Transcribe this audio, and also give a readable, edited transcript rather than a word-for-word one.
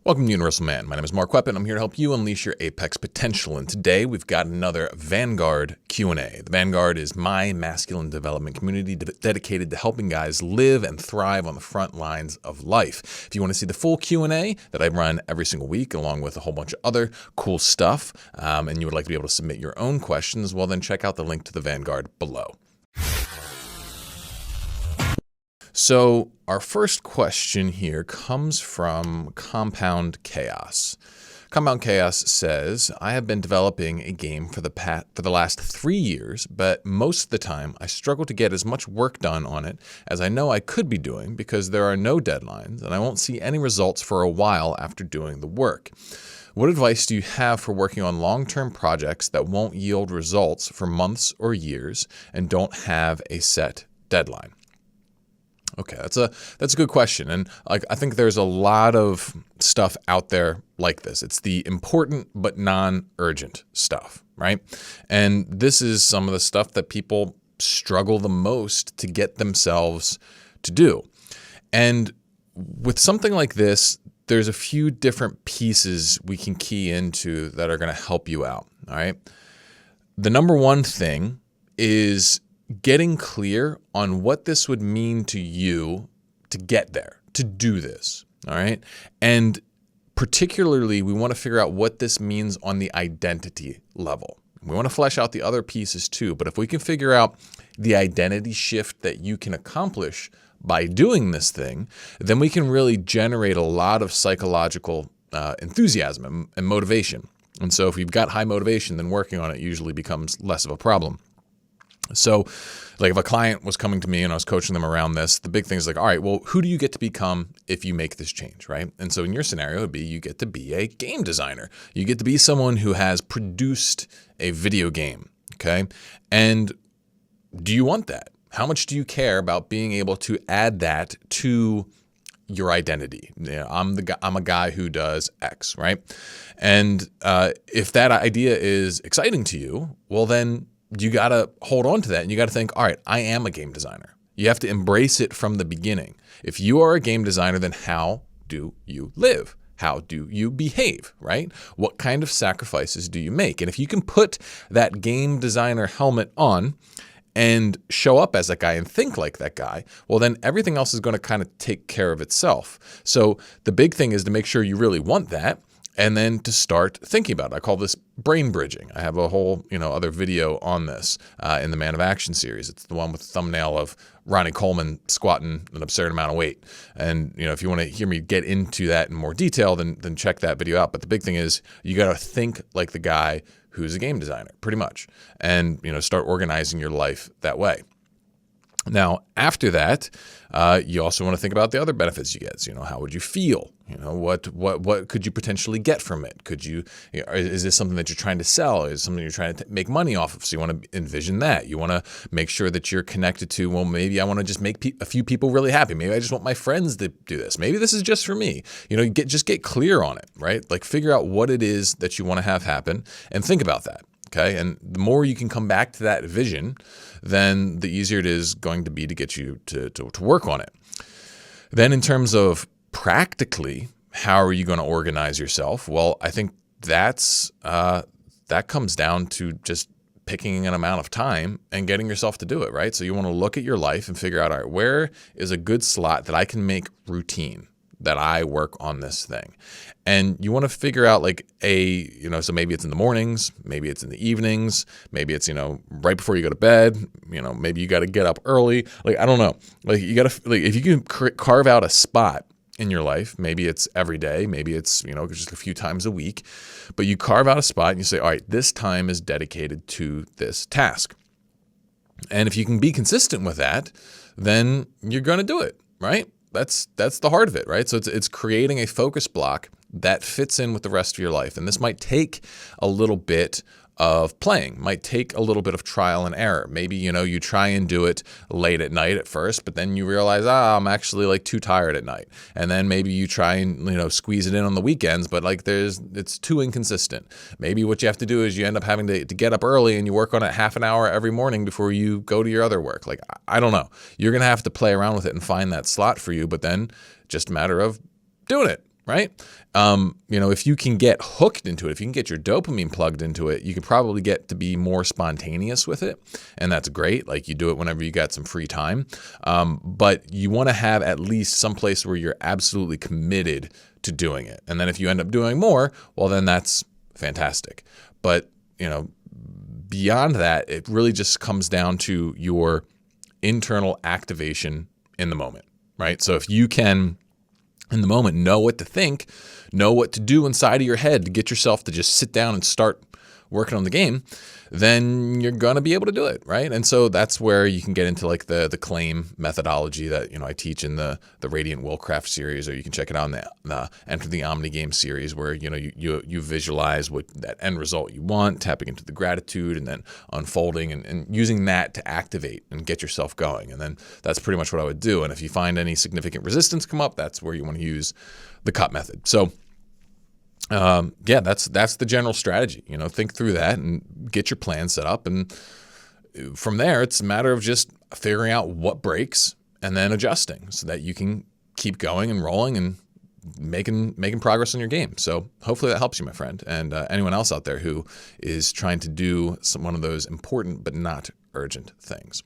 Welcome to Universal Man. My name is Mark Weapon. I'm here to help you unleash your apex potential. And today we've got another Vanguard Q&A. The Vanguard is my masculine development community dedicated to helping guys live and thrive on the front lines of life. If you want to see the full Q&A that I run every single week, along with a whole bunch of other cool stuff, and you would like to be able to submit your own questions, well then check out the link to the Vanguard below. So our first question here comes from Compound Chaos. Compound Chaos says, I have been developing a game for the last 3 years, but most of the time I struggle to get as much work done on it as I know I could be doing because there are no deadlines and I won't see any results for a while after doing the work. What advice do you have for working on long-term projects that won't yield results for months or years and don't have a set deadline? Okay, that's a good question, and I think there's a lot of stuff out there like this. It's the important but non-urgent stuff, right? And this is some of the stuff that people struggle the most to get themselves to do. And with something like this, there's a few different pieces we can key into that are going to help you out, all right? The number one thing is getting clear on what this would mean to you to get there, to do this, all right? And particularly, we want to figure out what this means on the identity level. We want to flesh out the other pieces too, but if we can figure out the identity shift that you can accomplish by doing this thing, then we can really generate a lot of psychological enthusiasm and motivation. And so if you've got high motivation, then working on it usually becomes less of a problem. So like if a client was coming to me and I was coaching them around this, the big thing is like, all right, well, who do you get to become if you make this change, right? And so in your scenario, it would be you get to be a game designer. You get to be someone who has produced a video game, okay? And do you want that? How much do you care about being able to add that to your identity? I'm a guy who does X, right? And if that idea is exciting to you, well then you got to hold on to that and you got to think, all right, I am a game designer. You have to embrace it from the beginning. If you are a game designer, then how do you live? How do you behave, right? What kind of sacrifices do you make? And if you can put that game designer helmet on and show up as that guy and think like that guy, well, then everything else is going to kind of take care of itself. So the big thing is to make sure you really want that, and then to start thinking about it. I call this brain bridging. I have a whole other video on this in the Man of Action series. It's the one with the thumbnail of Ronnie Coleman squatting an absurd amount of weight. And if you want to hear me get into that in more detail, then check that video out. But the big thing is you got to think like the guy who's a game designer, pretty much, and start organizing your life that way. Now, after that, you also want to think about the other benefits you get. So, how would you feel? What could you potentially get from it? Is this something that you're trying to sell? Is it something you're trying to make money off of? So you want to envision that. You want to make sure that you're connected to, well, maybe I want to just make a few people really happy. Maybe I just want my friends to do this. Maybe this is just for me. Just get clear on it, right? Like figure out what it is that you want to have happen and think about that. Okay. And the more you can come back to that vision, then the easier it is going to be to get you to work on it. Then in terms of practically, how are you going to organize yourself? Well, I think that comes down to just picking an amount of time and getting yourself to do it, right? So you want to look at your life and figure out, all right, where is a good slot that I can make routine, that I work on this thing. And you want to figure out so maybe it's in the mornings, maybe it's in the evenings, maybe it's, right before you go to bed, maybe you got to get up early. I don't know. You got to, if you can carve out a spot in your life, maybe it's every day, maybe it's, just a few times a week, but you carve out a spot and you say, all right, this time is dedicated to this task. And if you can be consistent with that, then you're going to do it, right? That's the heart of it, right? So it's creating a focus block that fits in with the rest of your life. And this might take a little bit of playing, might take a little bit of trial and error. Maybe, you try and do it late at night at first, but then you realize, I'm actually too tired at night. And then maybe you try and, squeeze it in on the weekends, but it's too inconsistent. Maybe what you have to do is you end up having to get up early and you work on it half an hour every morning before you go to your other work. I don't know. You're going to have to play around with it and find that slot for you, but then just a matter of doing it. right? If you can get hooked into it, if you can get your dopamine plugged into it, you can probably get to be more spontaneous with it. And that's great. Like you do it whenever you got some free time. But you want to have at least some place where you're absolutely committed to doing it. And then if you end up doing more, well, then that's fantastic. But, beyond that, it really just comes down to your internal activation in the moment, right? So if you can, in the moment, know what to think, know what to do inside of your head to get yourself to just sit down and start working on the game, then you're going to be able to do it, right? And so that's where you can get into like the claim methodology that, I teach in the Radiant Willcraft series, or you can check it out in the Enter the Omni Game series, where, you visualize what that end result you want, tapping into the gratitude and then unfolding and using that to activate and get yourself going. And then that's pretty much what I would do. And if you find any significant resistance come up, that's where you want to use the cut method. So that's the general strategy. Think through that and get your plan set up. And from there, it's a matter of just figuring out what breaks and then adjusting so that you can keep going and rolling and making progress in your game. So hopefully that helps you, my friend, and anyone else out there who is trying to do one of those important but not urgent things.